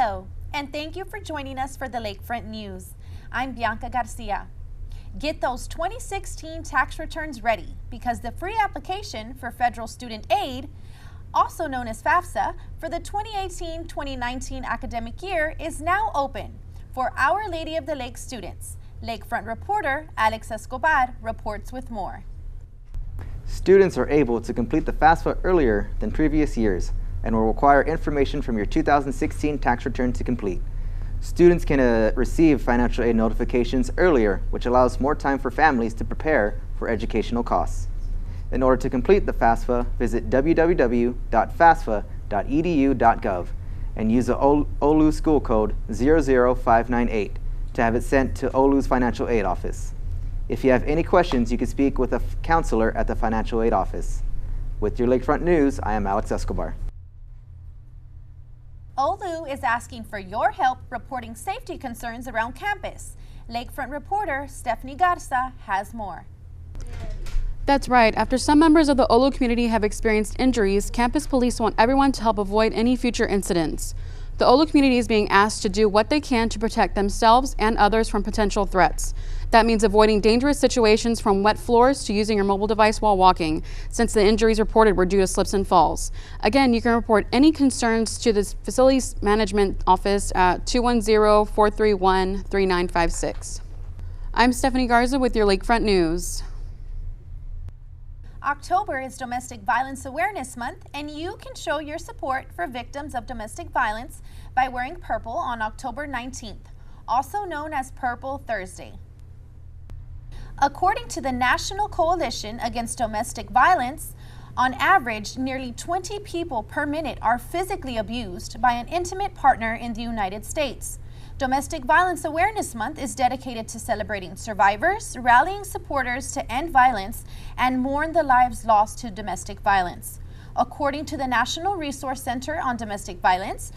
Hello, and thank you for joining us for the Lakefront News. I'm Bianca Garcia. Get those 2016 tax returns ready because the free application for federal student aid, also known as FAFSA, for the 2018-2019 academic year is now open for Our Lady of the Lake students. Lakefront reporter Alex Escobar reports with more. Students are able to complete the FAFSA earlier than previous years and will require information from your 2016 tax return to complete. Students can receive financial aid notifications earlier, which allows more time for families to prepare for educational costs. In order to complete the FAFSA, visit www.fasfa.edu.gov and use the Ollu school code 00598 to have it sent to Ollu's financial aid office. If you have any questions, you can speak with a counselor at the financial aid office. With your Lakefront News, I am Alex Escobar. Ollu is asking for your help reporting safety concerns around campus. Lakefront reporter Stephanie Garza has more. That's right. After some members of the Ollu community have experienced injuries, campus police want everyone to help avoid any future incidents. The Ollu community is being asked to do what they can to protect themselves and others from potential threats. That means avoiding dangerous situations from wet floors to using your mobile device while walking, since the injuries reported were due to slips and falls. Again, you can report any concerns to the Facilities Management Office at 210-431-3956. I'm Stephanie Garza with your Lakefront News. October is Domestic Violence Awareness Month, and you can show your support for victims of domestic violence by wearing purple on October 19th, also known as Purple Thursday. According to the National Coalition Against Domestic Violence, on average, nearly 20 people per minute are physically abused by an intimate partner in the United States. Domestic Violence Awareness Month is dedicated to celebrating survivors, rallying supporters to end violence, and mourn the lives lost to domestic violence. According to the National Resource Center on Domestic Violence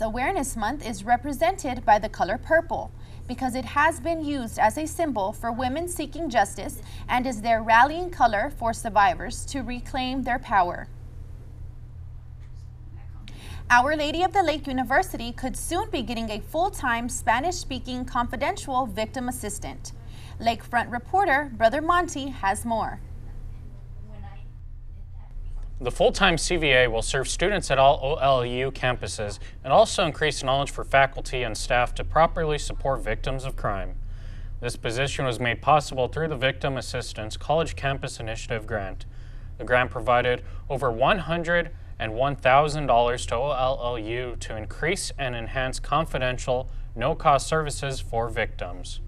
Awareness Month is represented by the color purple because it has been used as a symbol for women seeking justice and is their rallying color for survivors to reclaim their power. Our Lady of the Lake University could soon be getting a full-time Spanish-speaking confidential victim assistant. Lakefront reporter Brother Monty has more. The full-time CVA will serve students at all OLU campuses and also increase knowledge for faculty and staff to properly support victims of crime. This position was made possible through the Victim Assistance College Campus Initiative grant. The grant provided over $101,000 to OLU to increase and enhance confidential, no-cost services for victims.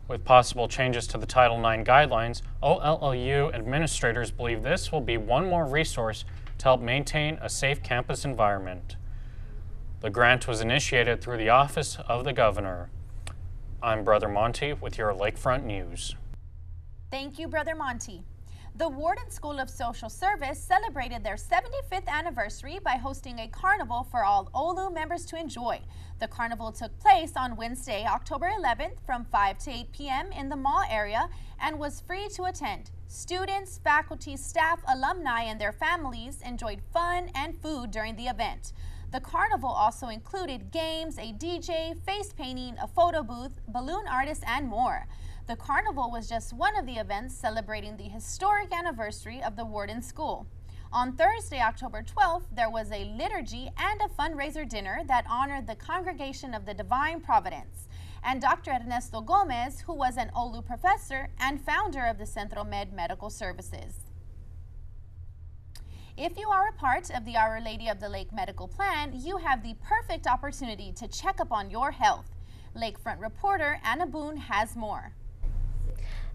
With possible changes to the Title IX guidelines, OLU administrators believe this will be one more resource to help maintain a safe campus environment. The grant was initiated through the Office of the Governor. I'm Brother Monty with your Lakefront News. Thank you, Brother Monty. The Warden School of Social Service celebrated their 75th anniversary by hosting a carnival for all Ollu members to enjoy. The carnival took place on Wednesday, October 11th from 5 to 8 p.m. in the mall area and was free to attend. Students, faculty, staff, alumni, and their families enjoyed fun and food during the event. The carnival also included games, a DJ, face painting, a photo booth, balloon artists, and more. The carnival was just one of the events celebrating the historic anniversary of the Warden School. On Thursday, October 12th, there was a liturgy and a fundraiser dinner that honored the Congregation of the Divine Providence. And Dr. Ernesto Gomez, who was an Ollu professor and founder of the Centro Med Medical Services. If you are a part of the Our Lady of the Lake medical plan, you have the perfect opportunity to check up on your health. Lakefront reporter Anna Boone has more.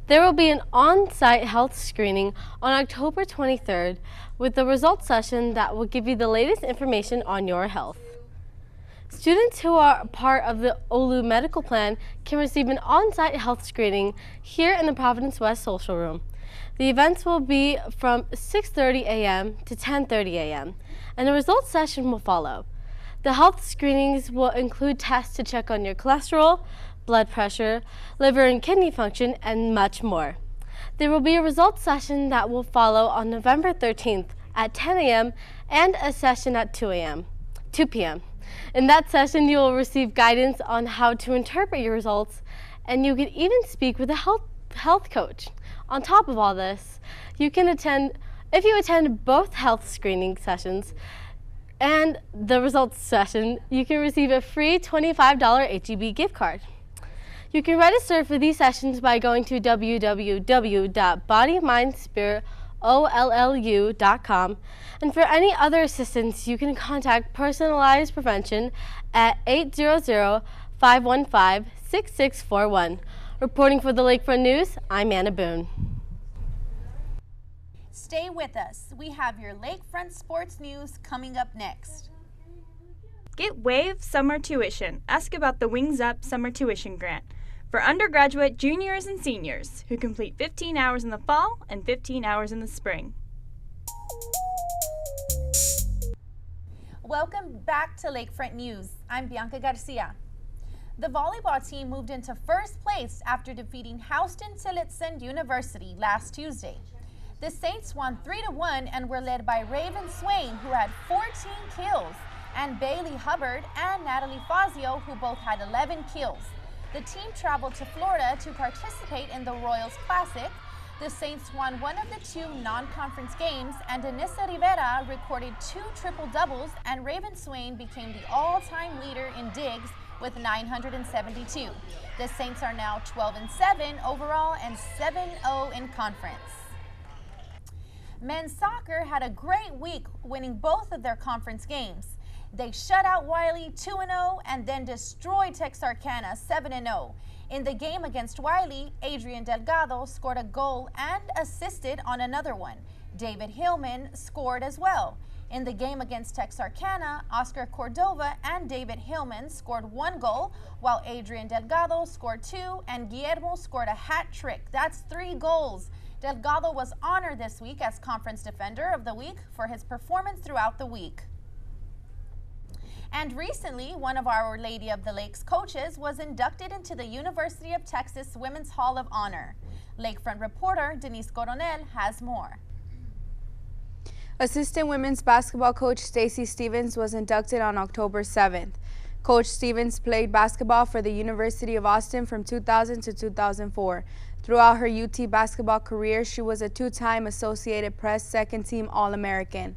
There will be an on-site health screening on October 23rd with the results session that will give you the latest information on your health. Students who are part of the Ollu medical plan can receive an on-site health screening here in the Providence West Social Room. The events will be from 6:30 a.m. to 10:30 a.m. and the results session will follow. The health screenings will include tests to check on your cholesterol, blood pressure, liver and kidney function, and much more. There will be a results session that will follow on November 13th at 10 a.m. and a session at 2 p.m. In that session, you will receive guidance on how to interpret your results, and you can even speak with a health coach. On top of all this, if you attend both health screening sessions and the results session, you can receive a free $25 HEB gift card. You can register for these sessions by going to www.bodymindspiritollu.com, and for any other assistance, you can contact Personalized Prevention at 800-515-6641. Reporting for the Lakefront News, I'm Anna Boone. Stay with us. We have your Lakefront Sports News coming up next. Get WAVE Summer Tuition. Ask about the Wings Up Summer Tuition Grant for undergraduate juniors and seniors who complete 15 hours in the fall and 15 hours in the spring. Welcome back to Lakefront News. I'm Bianca Garcia. The volleyball team moved into first place after defeating Houston-Tillotson University last Tuesday. The Saints won 3-1 and were led by Raven Swain, who had 14 kills, and Bailey Hubbard and Natalie Fazio, who both had 11 kills. The team traveled to Florida to participate in the Royals Classic. The Saints won one of the two non-conference games, and Denisa Rivera recorded 2 triple-doubles, and Raven Swain became the all-time leader in digs with 972. The Saints are now 12-7 overall and 7-0 in conference. Men's soccer had a great week, winning both of their conference games. They shut out Wiley 2-0 and then destroyed Texarkana 7-0. In the game against Wiley, Adrian Delgado scored a goal and assisted on another one. David Hillman scored as well. In the game against Texarkana, Oscar Cordova and David Hillman scored 1 goal, while Adrian Delgado scored 2 and Guillermo scored a hat trick. That's 3 goals. Delgado was honored this week as Conference Defender of the Week for his performance throughout the week. And recently, one of Our Lady of the Lakes coaches was inducted into the University of Texas Women's Hall of Honor. Lakefront reporter Denise Coronel has more. Assistant women's basketball coach Stacy Stevens was inducted on October 7th. Coach Stevens played basketball for the University of Austin from 2000 to 2004. Throughout her UT basketball career, she was a 2-time Associated Press second-team All-American.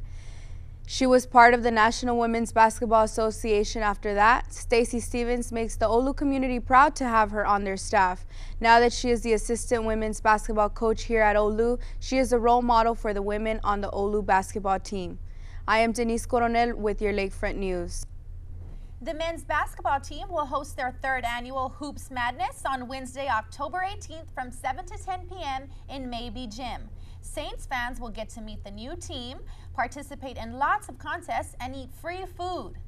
She was part of the National Women's Basketball Association after that. Stacy Stevens makes the Ollu community proud to have her on their staff. Now that she is the assistant women's basketball coach here at Ollu, she is a role model for the women on the Ollu basketball team. I am Denise Coronel with your Lakefront News. The men's basketball team will host their 3rd annual Hoops Madness on Wednesday, October 18th from 7 to 10 p.m. in Maybe Gym. Saints fans will get to meet the new team, participate in lots of contests, and eat free food.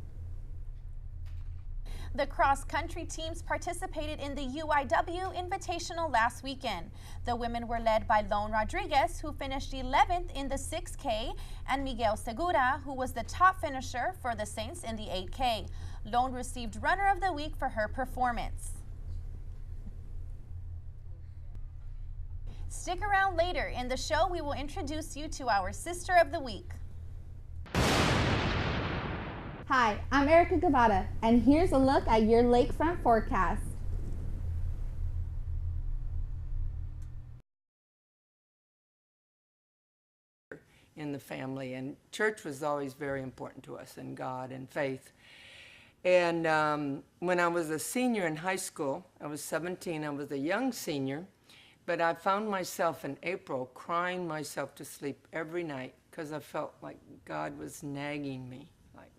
The cross-country teams participated in the UIW Invitational last weekend. The women were led by Lone Rodriguez, who finished 11th in the 6K, and Miguel Segura, who was the top finisher for the Saints in the 8K. Lone received Runner of the Week for her performance. Stick around later. In the show, we will introduce you to our Sister of the Week. Hi, I'm Erica Gavada, and here's a look at your lakefront forecast. In the family, and church was always very important to us, and God and faith. And when I was a senior in high school, I was 17, I was a young senior, but I found myself in April crying myself to sleep every night because I felt like God was nagging me, like,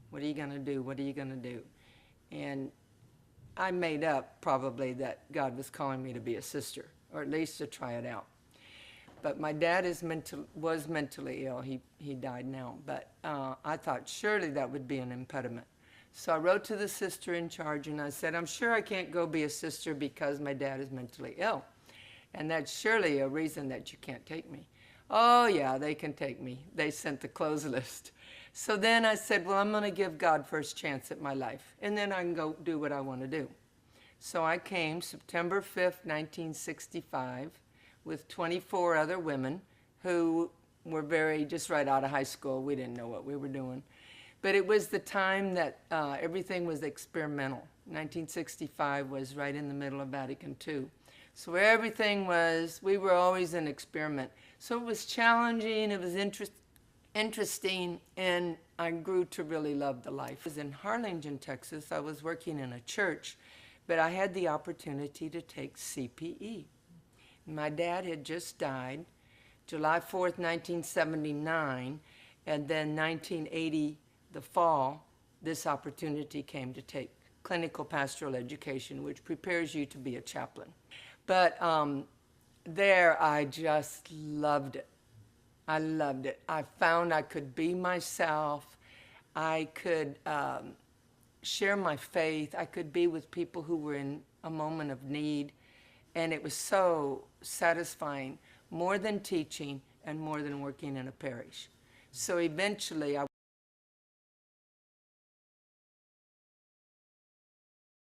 what are you going to do? What are you going to do? And I made up probably that God was calling me to be a sister, or at least to try it out. But my dad was mentally ill. He died now. But I thought surely that would be an impediment. So I wrote to the sister in charge and I said, I'm sure I can't go be a sister because my dad is mentally ill. And that's surely a reason that you can't take me. Oh yeah, they can take me. They sent the close list. So then I said, well, I'm going to give God first chance at my life. And then I can go do what I want to do. So I came September 5th, 1965, with 24 other women who were just right out of high school. We didn't know what we were doing. But it was the time that everything was experimental. 1965 was right in the middle of Vatican II. So everything was, we were always an experiment. So it was challenging, it was interesting, and I grew to really love the life. I was in Harlingen, Texas. I was working in a church, but I had the opportunity to take CPE. My dad had just died July 4th, 1979, and then 1980, the fall, this opportunity came to take clinical pastoral education, which prepares you to be a chaplain. But there, I just loved it. I loved it. I found I could be myself. I could share my faith. I could be with people who were in a moment of need. And it was so satisfying, more than teaching and more than working in a parish. So eventually, I